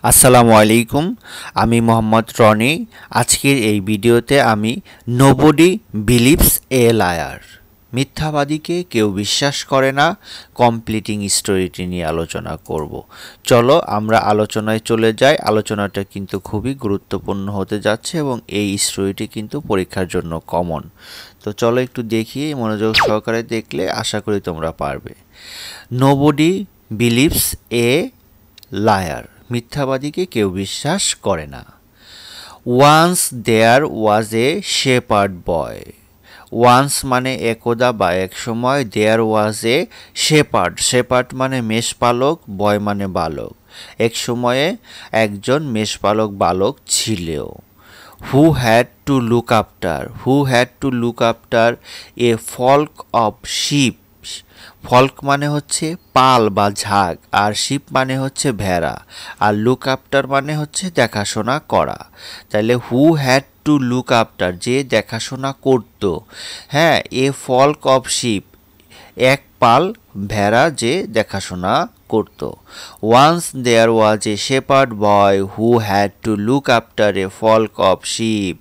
আসসালামু আলাইকুম। আমি মোহাম্মদ রনি। আজকের এই ভিডিওতে আমি নোবডি বিলিভস এ লায়ার, মিথ্যাবাদীকে কেউ বিশ্বাস করে না, কমপ্লিটিং স্টোরিটি নিয়ে আলোচনা করব। চলো আমরা আলোচনায় চলে যাই। আলোচনাটা কিন্তু খুবই গুরুত্বপূর্ণ হতে যাচ্ছে এবং এই স্টোরিটি কিন্তু পরীক্ষার জন্য কমন। তো চলো একটু দেখি, মনোযোগ সহকারে দেখলে আশা করি তোমরা পারবে। নোবডি বিলিভস এ লায়ার, মিথ্যাবাদীকে কেউ বিশ্বাস করে না। Once there was a shepherd boy. Once মানে একদা বা এক সময়, দেয়ার ওয়াজ এ শেপার্ড, শেপার্ড মানে মেষপালক, বয় মানে বালক। এক সময়ে একজন মেষপালক বালক ছিল। Who had to look after, who had to look after a flock of sheep. Flock মানে হচ্ছে পাল বা ঝাঁক, আর শিপ মানে হচ্ছে ভেড়া, আর লুক আফটার মানে হচ্ছে দেখাশোনা করা। তাহলে হু হ্যাড টু লুক আফটার, যে দেখাশোনা করত। হ্যাঁ, এ ফল্ক অফ শিপ, এক পাল ভেড়া যে দেখাশোনা করত। Once there was a shepherd boy who had to look after a flock of sheep.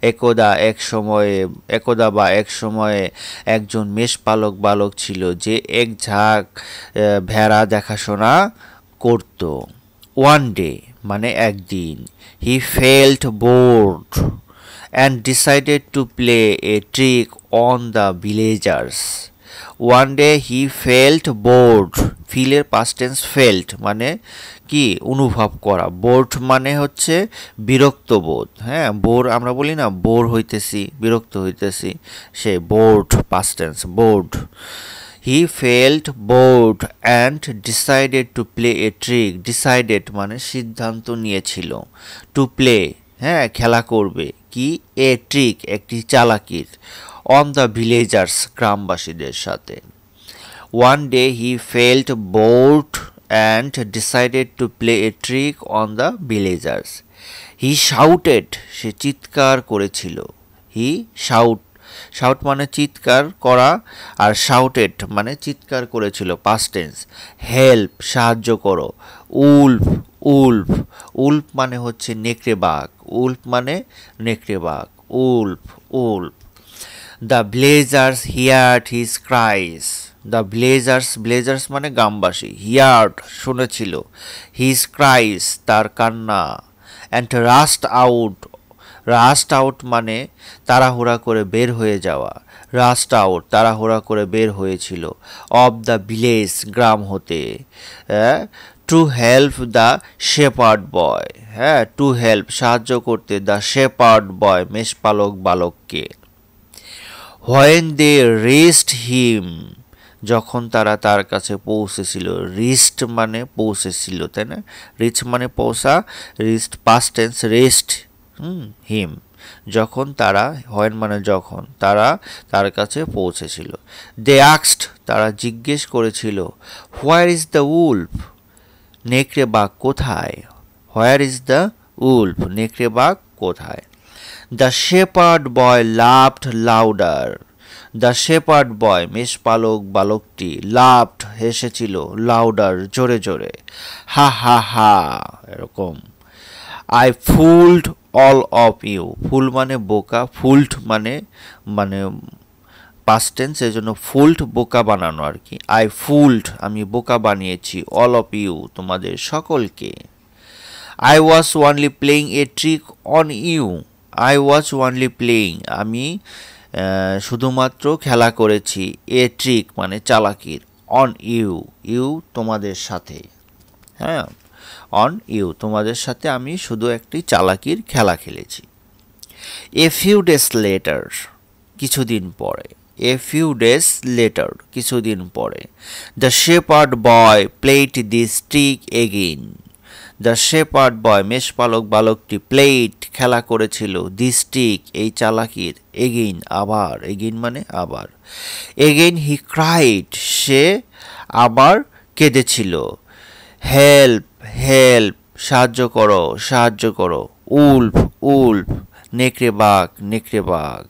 একদা বা এক সময়ে একজন মেষপালক বালক ছিল যে এক ঝাঁক ভেড়া দেখাশোনা করত। ওয়ান ডে মানে একদিন, হি felt board and decided to play a trick on the villagers. One day he felt bored. feel এর past tense felt মানে কি অনুভব করা, bored মানে হচ্ছে বিরক্ত বোধ। হ্যাঁ, বোর আমরা বলি না, বোর হইতেছি, বিরক্ত হইতেছি, সে bored past tense bored. He felt bored and decided to play a trick. Decided মানে সিদ্ধান্ত নিয়েছিল, to play হ্যাঁ খেলা করবে, কি এ ট্রিক একটি চালাকির, অন দ্য ভিলেজার্স গ্রামবাসীদের সাথে। One day he felt bored and decided to play a trick on the villagers. He shouted, সে চিৎকার করেছিল। হি শাউট, শাউট মানে চিৎকার করা, আর শাউটেড মানে চিৎকার করেছিল পাস্ট টেন্স। হেল্প সাহায্য করো। উলফ, উলফ, উলফ মানে হচ্ছে নেকড়ে বাঘ, উলফ মানে নেকড়ে বাঘ, wolf, wolf. The villagers heard his cries. The villagers, villagers মানে গ্রামবাসী, হিয়ার্ড শুনেছিল, হিজ ক্রাইস তার কান্না, and rushed out, rushed out মানে তাড়াহুড়া করে বের হয়ে যাওয়া, রাস্ট আউট তাড়াহুড়া করে বের হয়েছিল, অফ দ্য ভিলেজ গ্রাম হতে, to help the shepherd boy. হ্যাঁ, টু হেল্প সাহায্য করতে, দ্য শেপার্ড বয় মেষপালক বালককে। হোয়েন দে রিচড হিম, যখন তারা তার কাছে পৌঁছেছিল। রিস্ট মানে পৌঁছেছিল, তাই না? রিচ মানে পৌঁছা, রিস্ট পাস্ট টেন্স, রেস্ট। হিম যখন তারা, হোয়েন মানে যখন তারা তার কাছে পৌঁছেছিল। দে আক্সড, তারা জিজ্ঞেস করেছিল, হোয়ার ইজ দ্য উলফ, নেকড়ে বাঘ কোথায়? হোয়ার ইজ দ্য উলফ, নেকড়ে বাঘ কোথায়? The shepherd boy laughed louder. The shepherd boy মেষপালক বালকটি, লাভড হেসেছিল, লাউডার জোরে জোরে, হা হা হা এরকম। I fooled all of you, fool মানে বোকা, ফুলড মানে মানে পাস্ট টেন্স, এই জন্য ফুলড বোকা বানানো আর কি। আই ফুলড আমি বোকা বানিয়েছি, অল অফ ইউ তোমাদের সকলকে। I was only playing a trick on you. I was only playing আমি শুধুমাত্র খেলা করেছি, এ ট্রিক মানে চালাকির, অন ইউ, ইউ তোমাদের সাথে। হ্যাঁ, অন ইউ তোমাদের সাথে আমি শুধু একটি চালাকির খেলা খেলেছি। এ ফিউ ডেজ লেটার, কিছুদিন পরে, এ ফিউ ডেজ লেটার কিছুদিন পরে, the shepherd boy played this trick again. The shepherd boy মেষপালক বালকটি প্লেড খেলা করেছিল, দিস ট্রিক এই চালাকির, এগেইন আবার, এগেইন মানে আবার। এগেইন হি ক্রাইড, সে আবার কেঁদেছিল। হেল্প, হেল্প সাহায্য করো, সাহায্য করো। উলফ, উলফ নেকড়ে বাঘ, নেকড়ে বাঘ।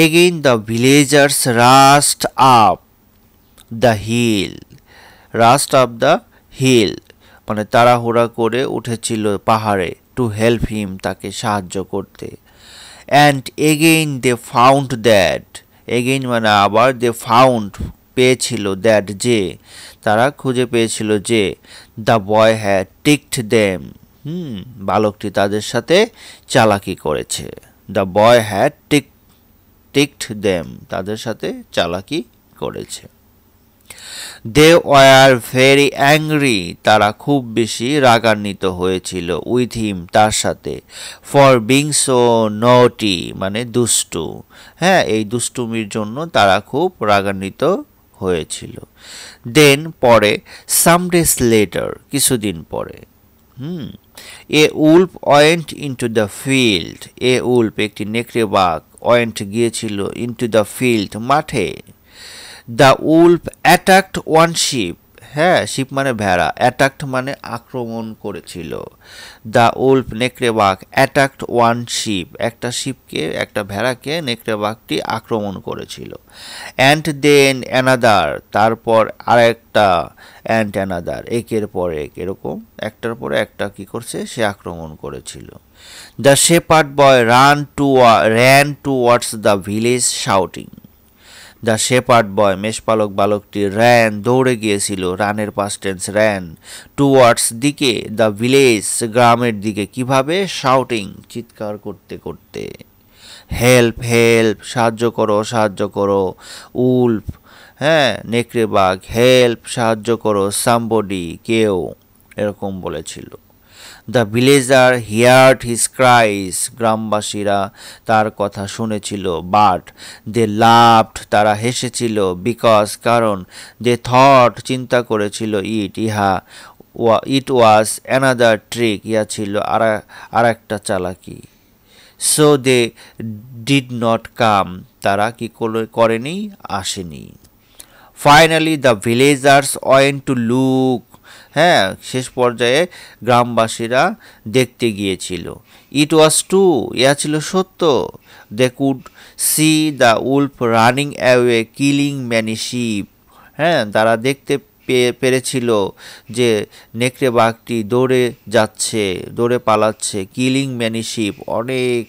Again the villagers rushed up the hill, rushed up the hill মানে তাড়াহুড়া করে উঠেছিল পাহাড়ে টু হেল্প হিম তাকে সাহায্য করতে। And again they found that, again মানে আবার, দে ফাউন্ড পেয়েছিল, দ্যাট যে তারা খুঁজে পেয়েছিল যে দ্য বয় হ্যাড টিকড দেম, বালকটি তাদের সাথে চালাকি করেছে। দ্য বয় হ্যাড টিকড দেম, তাদের সাথে চালাকি করেছে। দে ওয়ার ভেরি অ্যাংরি, তারা খুব বেশি রাগান্বিত হয়েছিল, উইথ হিম তার সাথে, ফর বিং সো নটি মানে দুষ্টু, হ্যাঁ এই দুষ্টুমির জন্য তারা খুব রাগান্বিত হয়েছিল। দেন পরে, সাম ডেজ লেটার কিছুদিন পরে, a wolf went into the field, a wolf একটি নেকড়ে বাঘ, ওয়েন্ট গিয়েছিল, ইনটু দ্য ফিল্ড মাঠে। The wolf attacked one sheep, হ্যাঁ শিপ মানে ভেড়া, অ্যাটাকড মানে আক্রমণ করেছিল। দ্য উল্ফ নেকড়ে বাঘ অ্যাটাকড ওয়ান শিপ, একটা শিপকে, একটা ভেড়াকে নেকড়ে বাঘটি আক্রমণ করেছিল। অ্যান্ড দেন অ্যানাদার, তারপর আরেকটা, অ্যান্ড অ্যানাদার একের পর এক, এরকম একটার পরে একটা কি করছে সে আক্রমণ করেছিল। The shepherd boy ran towards the village shouting, the shepherd boy মেষপালক বালকটি র্যান দৌড়ে গিয়েছিল, রানের পাস্ট টেন্স র্যান, টুয়ার্ডস দিকে, দ্য ভিলেজ গ্রামের দিকে, কিভাবে, শাউটিং চিৎকার করতে করতে, হেল্প হেল্প সাহায্য করো সাহায্য করো, উল্ফ হ্যাঁ নেকড়ে বাঘ, হেল্প সাহায্য করো, সামবডি কেউ, এরকম বলেছিল। দ্য ভিলেজার হিয়ার্ড হিজ ক্রাইস, গ্রামবাসীরা তার কথা শুনেছিল, বাট দে লাভড তারা হেসেছিল, বিকজ কারণ, দে থট চিন্তা করেছিল, ইট ওয়াজ অ্যানাদার ট্রিক ইয়া ছিল আর একটা চালাকি। So they did not come, তারা কি করেনি, আসেনি। Finally the villagers went to look, হ্যাঁ শেষ পর্যায়ে গ্রামবাসীরা দেখতে গিয়েছিল। ইট ওয়াজ টু, ইয়া ছিল সত্য। They could see the wolf running away killing many sheep, হ্যাঁ তারা দেখতে পেরেছিল যে নেকড়ে বাঘটি দৌড়ে যাচ্ছে, দৌড়ে পালাচ্ছে, কিলিং ম্যানি শিপ অনেক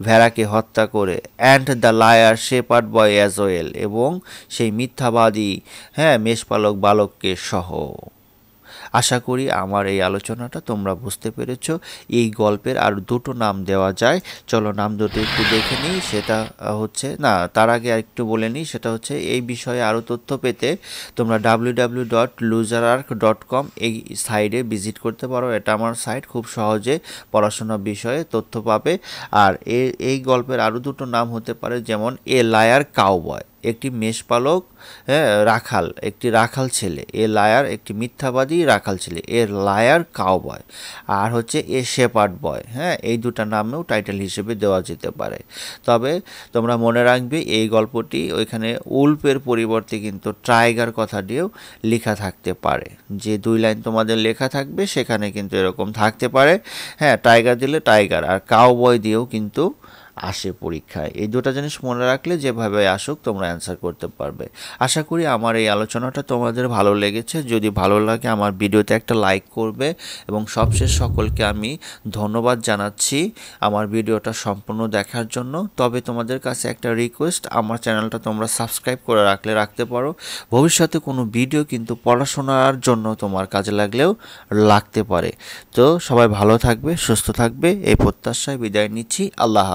ভেড়াকে হত্যা করে, and the liar shepherd boy as well এবং সেই মিথ্যাবাদী হ্যাঁ মেষপালক বালককে সহ। আশা করি আমার এই আলোচনাটা তোমরা বুঝতে পেরেছ। এই গল্পের আর দুটো নাম দেওয়া যায়, চলো নাম দুটো একটু দেখে নিই। সেটা হচ্ছে, না তার আগে একটু বলে নিই, সেটা হচ্ছে এই বিষয়ে আরও তথ্য পেতে তোমরা www.loserark.com এই সাইটে ভিজিট করতে পারো। এটা আমার সাইট, খুব সহজে পড়াশোনা বিষয়ে তথ্য পাবে। আর এই গল্পের আরও দুটো নাম হতে পারে, যেমন এ লায়ার কাউবয়, একটি মেষপালক হ্যাঁ রাখাল, একটি রাখাল ছেলে, এ লায়ার একটি মিথ্যাবাদী রাখাল ছেলে, এর লায়ার কাউবয়, আর হচ্ছে এ শেপার্ড বয়, হ্যাঁ এই দুটা নামেও টাইটেল হিসেবে দেওয়া যেতে পারে। তবে তোমরা মনে রাখবে এই গল্পটি ওইখানে উল্ফের পরিবর্তে কিন্তু টাইগার কথাটিও লেখা থাকতে পারে, যে দুই লাইন তোমাদের লেখা থাকবে সেখানে কিন্তু এরকম থাকতে পারে, হ্যাঁ টাইগার দিলে টাইগার, আর কাউবয় দিয়েও কিন্তু আসে পরীক্ষায়। এই দুটো জিনিস মনে রাখলে যেভাবে আসুক তোমরা অ্যান্সার করতে পারবে। আশা করি আমার এই আলোচনাটা তোমাদের ভালো লেগেছে। যদি ভালো লাগে আমার ভিডিওতে একটা লাইক করবে, এবং সবশেষ সকলকে আমি ধন্যবাদ জানাচ্ছি আমার ভিডিওটা সম্পূর্ণ দেখার জন্য। তবে তোমাদের কাছে একটা রিকোয়েস্ট, আমার চ্যানেলটা তোমরা সাবস্ক্রাইব করে রাখতে পারো। ভবিষ্যতে কোনো ভিডিও কিন্তু পড়াশোনার জন্য তোমার কাজে লাগলেও লাগতে পারে। তো সবাই ভালো থাকবে, সুস্থ থাকবে, এই প্রত্যাশায় বিদায় নিচ্ছি। আল্লাহ হাফেজ।